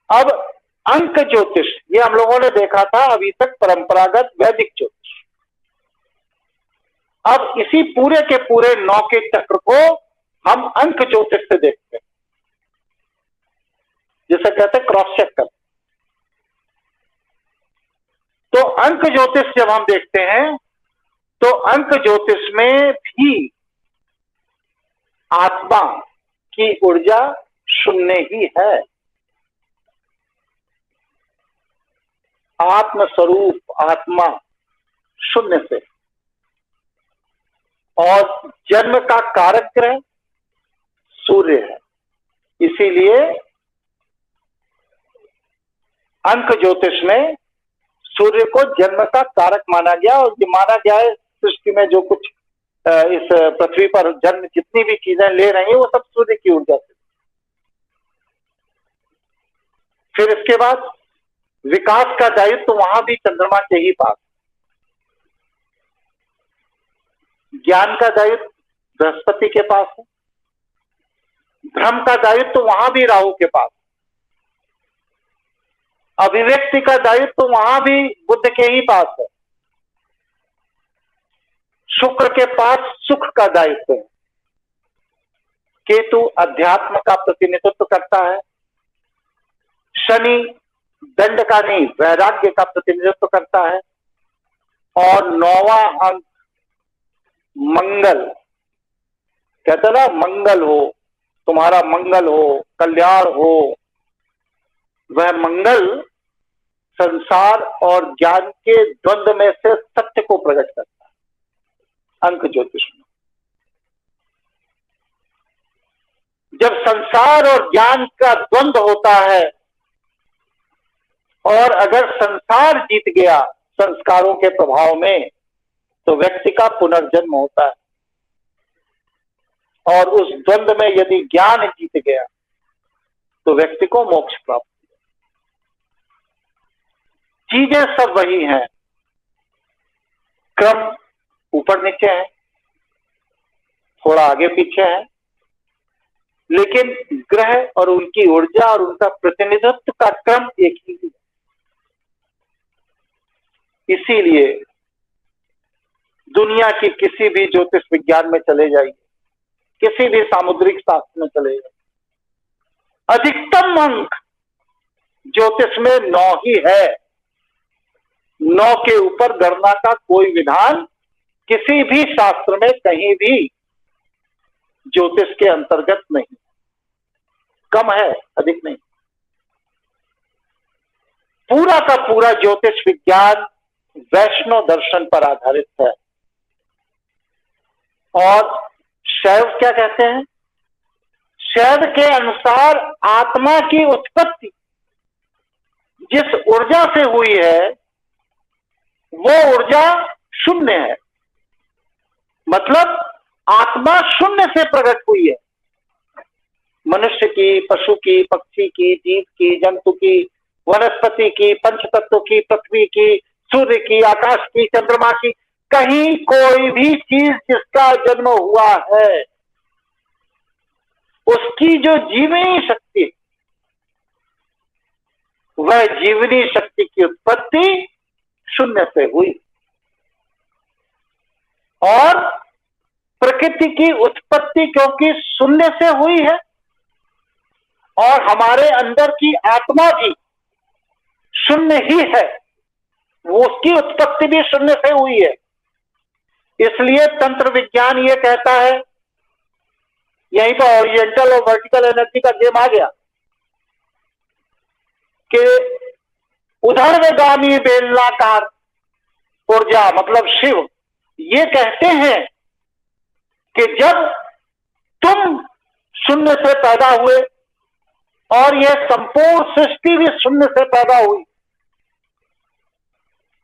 अब अंक ज्योतिष ये हम लोगों ने देखा था अभी तक परंपरागत वैदिक ज्योतिष। अब इसी पूरे के पूरे 9 के चक्र को हम अंक ज्योतिष से देखते हैं, जिसे कहते हैं क्रॉस चेक कर। तो अंक ज्योतिष जब हम देखते हैं तो अंक ज्योतिष में भी आत्मा की ऊर्जा शून्य ही है। आत्म स्वरूप आत्मा शून्य से, और जन्म का कारक ग्रह सूर्य है। इसीलिए अंक ज्योतिष में सूर्य को जन्म का कारक माना गया, और ये माना गया है सृष्टि में जो कुछ इस पृथ्वी पर जन्म जितनी भी चीजें ले रही हैं वो सब सूर्य की ऊर्जा से। फिर इसके बाद विकास का दायित्व तो वहां भी चंद्रमा के ही पास, ज्ञान का दायित्व बृहस्पति के पास है, धर्म का दायित्व तो वहां भी राहु के पास, अभिव्यक्ति का दायित्व तो वहां भी बुध के ही पास है, शुक्र के पास सुख का दायित्व है, केतु अध्यात्म का प्रतिनिधित्व करता है, शनि दंड का नहीं वैराग्य का प्रतिनिधित्व करता है, और 9वां अंक मंगल, कहते ना मंगल हो, तुम्हारा मंगल हो, कल्याण हो, वह मंगल संसार और ज्ञान के द्वंद्व में से सत्य को प्रकट करता है अंक ज्योतिष में। जब संसार और ज्ञान का द्वंद्व होता है और अगर संसार जीत गया संस्कारों के प्रभाव में तो व्यक्ति का पुनर्जन्म होता है, और उस द्वंद्व में यदि ज्ञान जीत गया तो व्यक्ति को मोक्ष प्राप्त हो। चीजें सब वही हैं, क्रम ऊपर नीचे है, थोड़ा आगे पीछे है, लेकिन ग्रह और उनकी ऊर्जा और उनका प्रतिनिधित्व का क्रम एक ही है। इसीलिए दुनिया की किसी भी ज्योतिष विज्ञान में चले जाइए, किसी भी सामुद्रिक शास्त्र में चले जाइए, अधिकतम अंक ज्योतिष में 9 ही है। 9 के ऊपर गणना का कोई विधान किसी भी शास्त्र में कहीं भी ज्योतिष के अंतर्गत नहीं, कम है अधिक नहीं। पूरा का पूरा ज्योतिष विज्ञान वैष्णव दर्शन पर आधारित है। और शैव क्या कहते हैं? शैव के अनुसार आत्मा की उत्पत्ति जिस ऊर्जा से हुई है वो ऊर्जा शून्य है, मतलब आत्मा शून्य से प्रकट हुई है। मनुष्य की, पशु की, पक्षी की, जीव की, जंतु की, वनस्पति की, पंचतत्व की, पृथ्वी की, सूर्य की, आकाश की, चंद्रमा की, कहीं कोई भी चीज जिसका जन्म हुआ है उसकी जो जीवनी शक्ति, वह जीवनी शक्ति की उत्पत्ति शून्य से हुई। और प्रकृति की उत्पत्ति क्योंकि शून्य से हुई है और हमारे अंदर की आत्मा भी शून्य ही है, वो उसकी उत्पत्ति भी शून्य से हुई है। इसलिए तंत्र विज्ञान ये कहता है, यहीं पर ओरिएंटल और वर्टिकल एनर्जी का गेम आ गया कि उधर्वगामी बेलनाकार ऊर्जा मतलब शिव ये कहते हैं कि जब तुम शून्य से पैदा हुए और यह संपूर्ण सृष्टि भी शून्य से पैदा हुई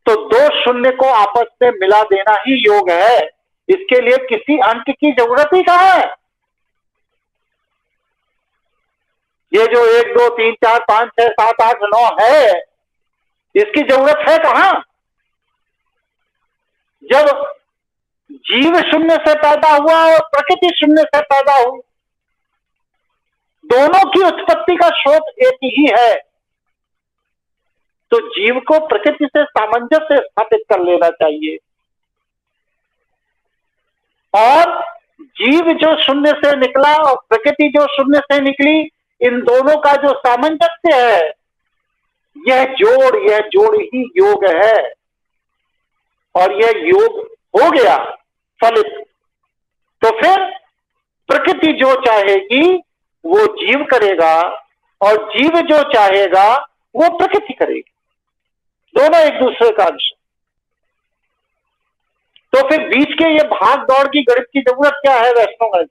तो 2 शून्य को आपस में मिला देना ही योग है। इसके लिए किसी अंक की जरूरत ही कहां है। ये जो 1 2 3 4 5 6 7 8 9 है, इसकी जरूरत है कहां? जब जीव शून्य से पैदा हुआ और प्रकृति शून्य से पैदा हुई, दोनों की उत्पत्ति का स्रोत एक ही है। तो जीव को प्रकृति से सामंजस्य स्थापित कर लेना चाहिए। और जीव जो शून्य से निकला और प्रकृति जो शून्य से निकली, इन दोनों का जो सामंजस्य है, यह जोड़ ही योग है। और यह योग हो गया फलित, तो फिर प्रकृति जो चाहेगी वो जीव करेगा और जीव जो चाहेगा वो प्रकृति करेगी, दोनों एक दूसरे का अंश। तो फिर बीच के ये भाग दौड़ की गणित की जरूरत क्या है वैष्णव?